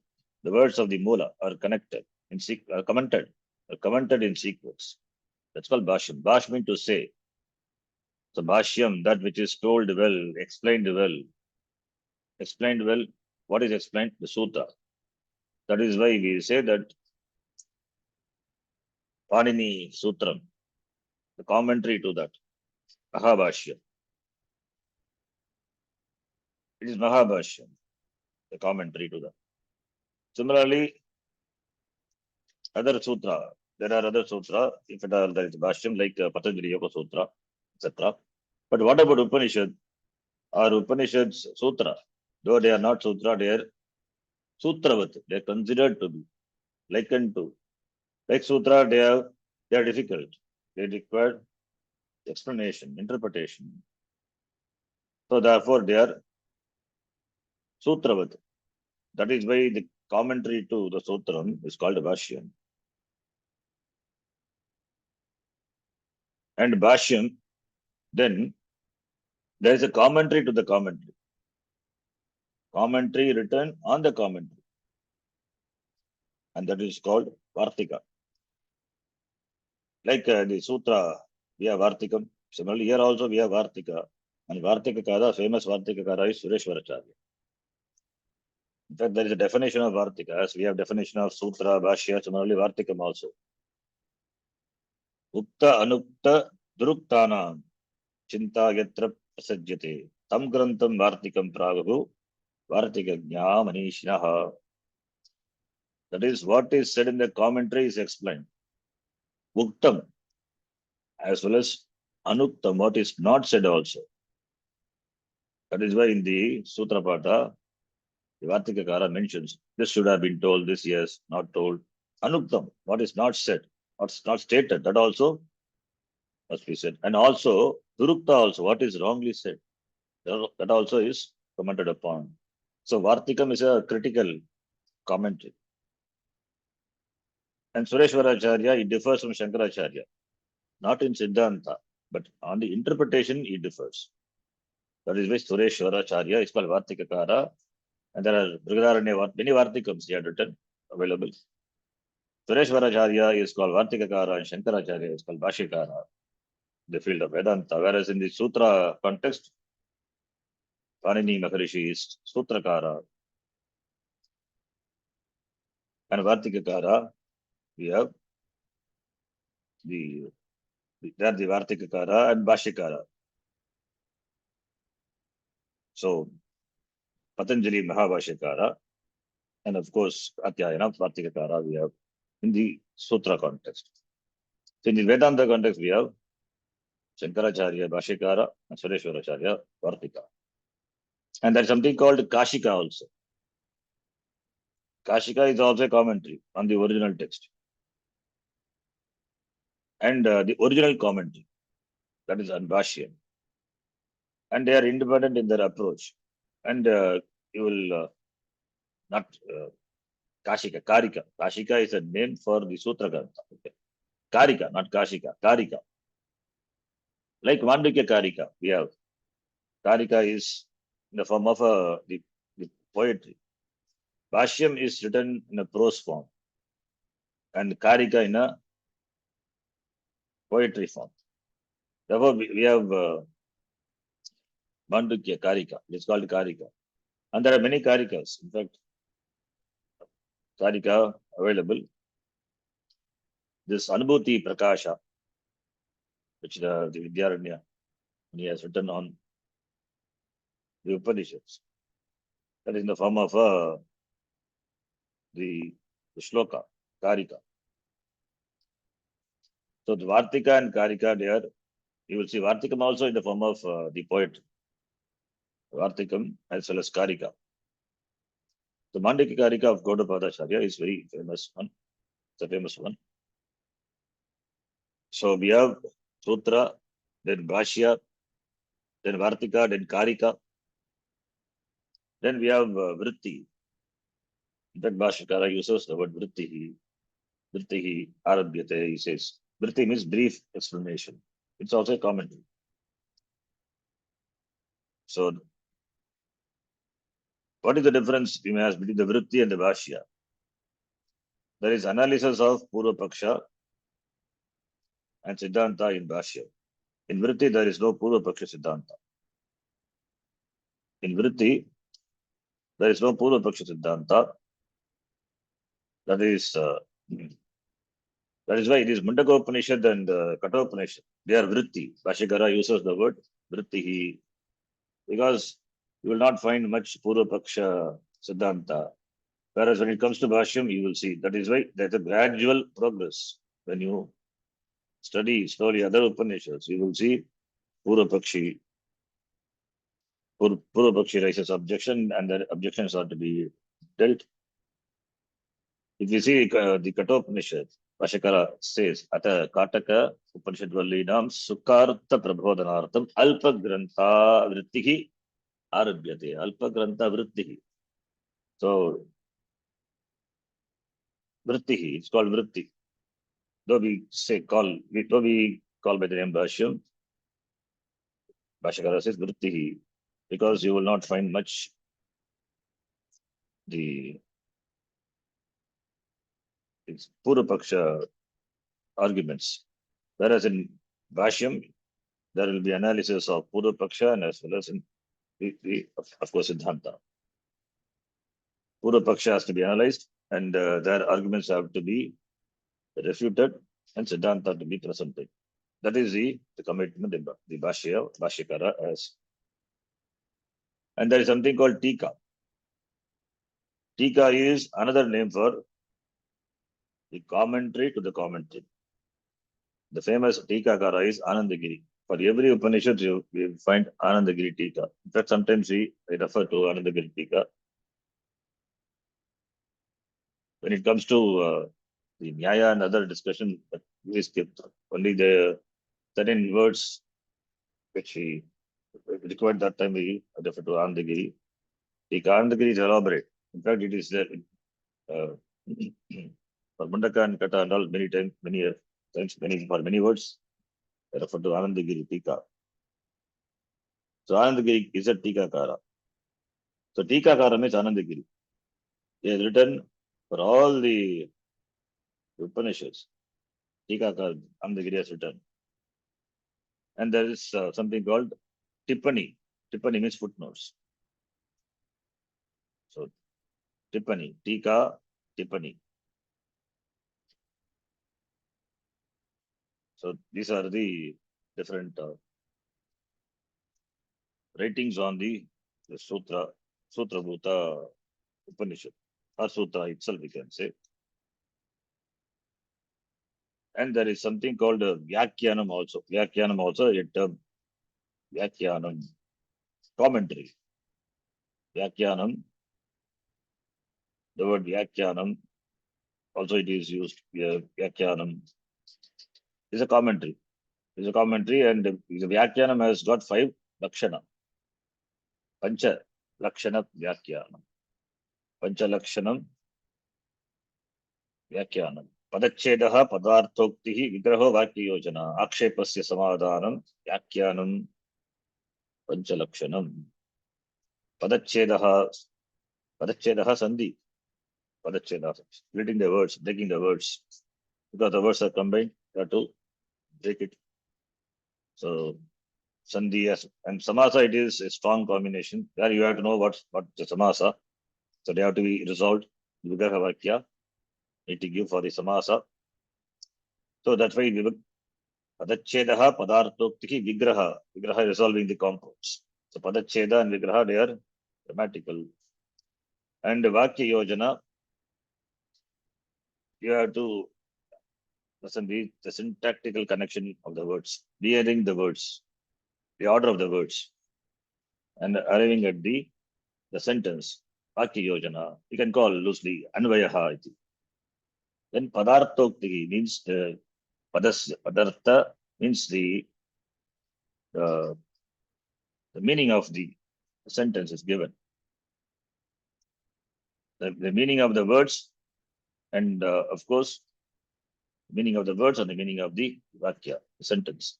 the words of the Moola are connected in are commented in sequence. That's called Bhashyam. Bhash means to say. So Bhashyam, that which is told well, explained well. What is explained? The Sutra. That is why we say that Panini Sutram, the commentary to that, Mahabhashya. It is Mahabhashyam, the commentary to that. Similarly, other sutra, there are other sutra, if at all there is Bhashyam, like Patanjali Yoga Sutra, etc. But what about Upanishad? Are Upanishads sutra? Though they are not sutra, they are sutravat. They are considered to be likened to. Like sutra, they are difficult. They require explanation, interpretation. So therefore, they are sutravat. That is why the commentary to the sutram is called Bhashyam. And Bhashyam, then there is a commentary to the commentary. Commentary written on the commentary. And that is called Vartika. Like the Sutra, we have Vartikam. Similarly, here also we have Vartika. And Vartika Kara, famous Vartika Kara is Sureshwaracharya. In fact, there is a definition of Vartika, as we have definition of Sutra, Bhashya, similarly Vartikam also. Ukta Anukta Duruktanam Chinta Yatra Prasajyate Tam Grantam Vartikam Pragahu Vartika Jna Manishinaha. That is what is said in the commentary is explained. Uktam as well as Anuktam, what is not said also. That is why in the Sutra Pata, the Vartikakara mentions this should have been told, this yes, not told. Anuktam, what is not said, what's not stated, that also must be said. And also, Durukta also, what is wrongly said, that also is commented upon. So Vartikam is a critical commentary. And Sureshwaracharya, it differs from Shankaracharya. Not in Siddhanta, but on the interpretation, it differs. That is why Sureshwaracharya is called Vartikakara. And there are many Vartikams he had written available. Sureshwaracharya is called Vartikakara and Shankaracharya is called Bhashikara, the field of Vedanta. Whereas in the Sutra context, Panini Maharishi is Sutrakara. And Vartikakara, we have the Vartikakara and Bhashikara. So Patanjali Mahabhashikara, and of course Atyayana Vartikakara we have in the Sutra context. So in the Vedanta context, we have Shankaracharya Bhashikara and Sureshwaracharya Vartika. And there's something called Kashika also. Kashika is also a commentary on the original text. And the original commentary, that is Anbhashya. And they are independent in their approach. And you will not Kashika, Karika. Kashika is a name for the Sutra Grantha. Okay. Karika, not Kashika, Karika. Like Mandukya Karika, we have. Karika is in the form of the poetry. Bhashyam is written in a prose form. And Karika in a poetry form. Therefore, we have Mandukya Karika. It's called Karika. And there are many Karikas. In fact, Karika available. This Anubhuti Prakasha, which the Vidyaranya he has written on the Upanishads. That is in the form of the shloka, karika. So the Vartika and karika, they are, you will see Vartikam also in the form of the poet. Vartikam as well as karika. The Mandika karika of Gaudapadacharya is very famous one. It's a famous one. So we have Sutra, then Bhashya, then Vartika, then Karika. Then we have Vritti. That Bhashyakara uses the word Vrittihi. Vrittihi Arabhyate, he says. Vritti means brief explanation. It's also a commentary. So, what is the difference we may ask between the Vritti and the Bhashya? There is analysis of Purva Paksha and Siddhanta in Bhashya. In Vritti, there is no Purva Paksha Siddhanta. In Vritti, there is no Purva Paksha Siddhanta. That is why it is Mundaka Upanishad and Kata Upanishad. They are Vritti. Bhashyakara uses the word Vrittihi because you will not find much Purva Paksha Siddhanta. Whereas when it comes to Bhashyam, you will see. That is why there's a gradual progress. When you study slowly other Upanishads, you will see Purva Pakshi. Purva Pakshi raises objection and the objections are to be dealt. If you see the Kata Upanishad, Bhashyakara says, Ata Kataka Upanishad Vallinam Sukarta Prabodhanartham Alpa Grantha Vrittihi Arabhyate. Alpa Grantha Vrittihi. So, Vrittihi, it's called Vritti. Though we call by the name Bhashyam, Bhashyakara says Vrittihi, because you will not find much the Purva arguments. Whereas in Bhashyam, there will be analysis of Purva and as well as in of course Siddhanta. Purva has to be analyzed and their arguments have to be refuted and Siddhanta to be presented. That is the commitment in the Bhashyakara has. And there is something called Tika. Tika is another name for the commentary to the commentary. The famous Tikakara is Anandagiri. For every Upanishad, you will find Anandagiri Tika. In fact, sometimes we refer to Anandagiri Tika. When it comes to the Nyaya and other discussion, we skip only the certain words which we required that time, we refer to Anandagiri. Tika Anandagiri is elaborate. In fact, it is there for Mundaka and Kata and all many times, for many words, I refer to Anandagiri Tika. So Anandagiri is a Tikakara. So Tikakara means Anandagiri. He has written for all the Upanishads. Tikakara, Anandagiri has written. And there is something called Tippani. Tippani means footnotes. So Tippani, Tika, Tippani. So these are the different writings on the Sutra Bhuta Upanishad, or Sutra itself, we can say. And there is something called Vyakhyanam also. Vyakhyanam also a term. Vyakhyanam, commentary. Vyakhyanam, the word Vyakhyanam, also it is used here. Vyakhyanam is a commentary. It's a commentary and the Vyakhyanam has got 5 Lakshana. Pancha Lakshana Vyakhyanam. Pancha Lakshanam Vyakhyanam. Padachchedaha Padarthoktihi Vigraho Vakyayojana. Akshepasya Samadhanam Vyakhyanam Pancha Lakshanam. Padachchedaha Sandhi. Padachchedaha. Splitting the words, breaking the words. Because the words are combined, you have to break it. So Sandhi and Samasa, it is a strong combination. There you have to know what the Samasa. So they have to be resolved. Vigraha Vakya need to give for the Samasa. So that's why Padachchedaha Padarthoktihi Vigraha. Vigraha resolving the compounds. So Padacheda and Vigraha, they are grammatical. And Vakya Yojana, you have to listen the syntactical connection of the words, rearranging the words, the order of the words, and arriving at the sentence. Vakya Yojana, you can call loosely Anvayaha. Then Padarthokti means the Padartha means uh, the meaning of the sentence is given. The meaning of the words and of course, meaning of the words and the meaning of the Vakya, the sentence.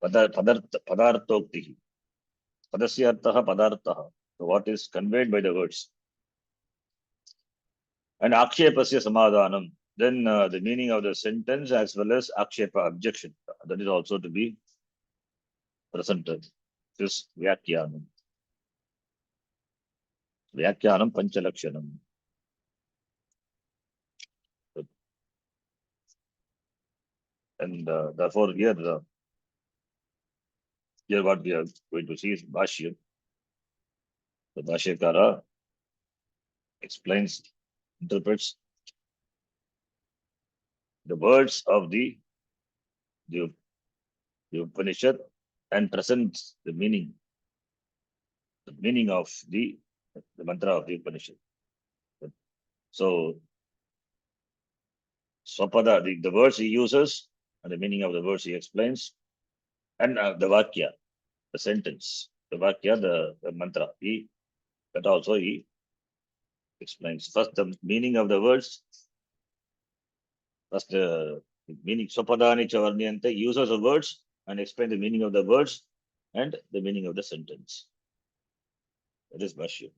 Padarthokti. Padasya arthaha padarthaha. So what is conveyed by the words. And akshepasya samadhanam. Then the meaning of the sentence as well as akshepa, objection. That is also to be presented. This Vyakyanam. Vyakyanam Panchalakshanam. And therefore here what we are going to see is Bhashya. The Bhashyakara explains, interprets the words of the Upanishad and presents the meaning of the mantra of the Upanishad. So Swapada, the words he uses and the meaning of the words he explains, and the Vakya, the sentence, the Vakya, the mantra, that also he explains. First, the meaning of the words. First, the meaning. Swapadani Chavarnyante uses of words and explain the meaning of the words and the meaning of the sentence. That is Bhashya.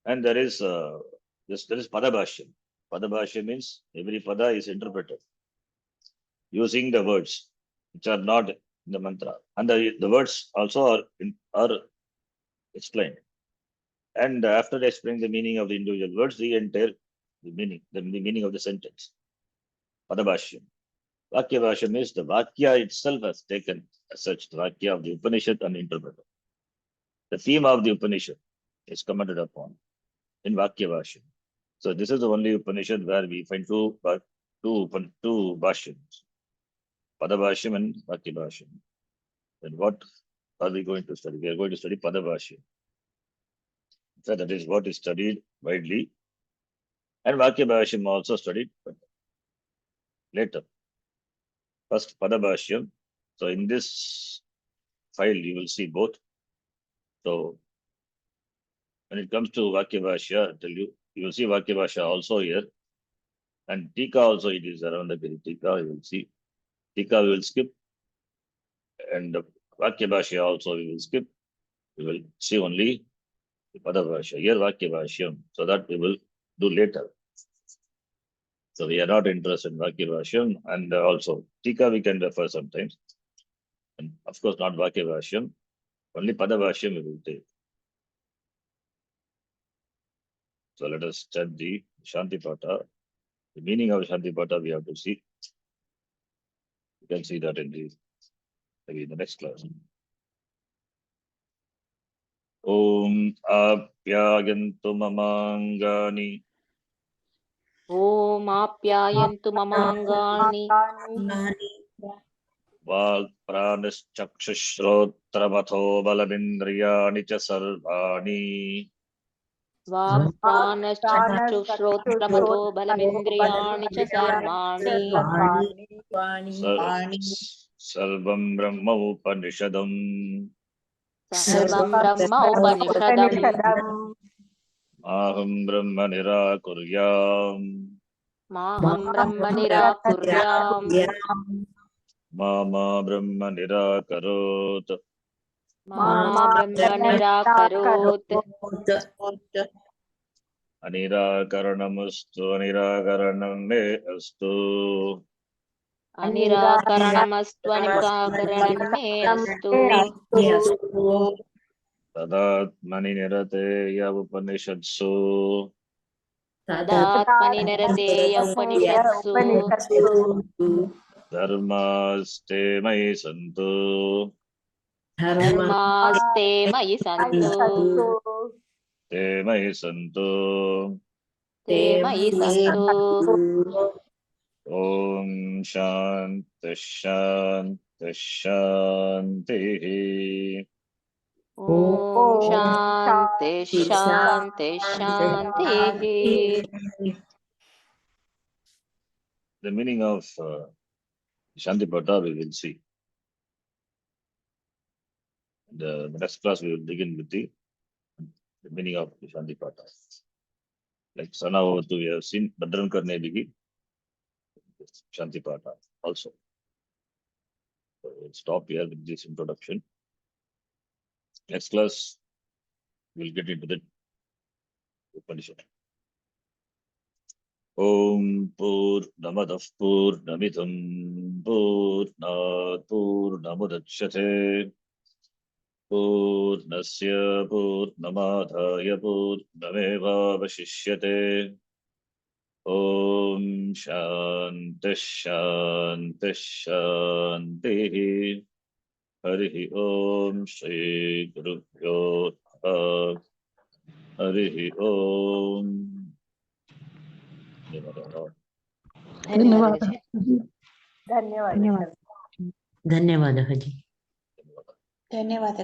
And there is Padabhashya. Padabhashya means every pada is interpreted using the words which are not in the mantra. And the words also are explained. And after explaining the meaning of the individual words, the entire the meaning of the sentence. Padabhashyam. Vakya Bhashyam is the Vakya itself has taken as such the Vakya of the Upanishad and interpreted. The theme of the Upanishad is commented upon in Vakya Bhashyam. So this is the only Upanishad where we find two Bhashyams. Padabhashyam and Vakya Bhashyam. Then what are we going to study? We are going to study Padabhashyam. So that is what is studied widely. And Vakya Bhashyam also studied later. First Padabhashyam. So in this file you will see both. So when it comes to Vakya Bhashya, I tell you, you will see Vakya Bhashya also here. And Tika also it is around the Tika, you will see. Tika we will skip. And Vakya Bhashya also we will skip. We will see only the Padabhashya. Here Vakya Bhashyam. So that we will do later. So we are not interested in Vakya Bhashyam, and also Tika we can refer sometimes. And of course not Vakya Bhashyam. Only Padabhashyam we will take. So let us start the Shantipata. The meaning of Shantipata we have to see. You can see that in the next class. Om Apyayantu Mamangani. Om Apyayantu Mamangani. Vag Pranaschakshushrotramatho Balamindriyani cha sarvani. Vak Pranashchakshushrotramatho Balamindriyani cha sarvani. Sarvam Brahma Upanishadam. Sarvam Brahma Upanishadam. Aham Brahma Nirakuryam. Maham Brahma Nirakuryam. Mama Brahma Nirakarot. Mama Brahma Nirakarot. Anirakaranamastu Anirakaranam me astu. Anirakaranamastu Anirakaranam me astu. Tadatmani Nirateya Upanishadsu. Tadatmani Nirateya Upanishadsu. Dharmaste Mai Santu. धर्मास्ते मयि सन्तु ते मयि सन्तु ते मयि सन्तु ॐ शान्ति शान्ति शान्तिः ॐ शान्ति शान्ति शान्तिः The meaning of Shanti Pata we will see. The next class we will begin with the meaning of Shanti Pata. Like Sanavatu we have seen, Badran Karne Bigi, Shanti Pata also. So we'll stop here with this introduction. Next class we'll get into the Upanishad. Om Purnamadah Purnamidam Purnat Purnamudachyate Purnasya Purnamadhaya Purnamevavashishyate Om Shanti Shanti Shanti Harihi Om Shri Gurubhyo Namaha Harihi Om Dhanyavadah. धन्यवाद जी धन्यवाद धन्यवाद जी Dhanyavadah. धन्यवाद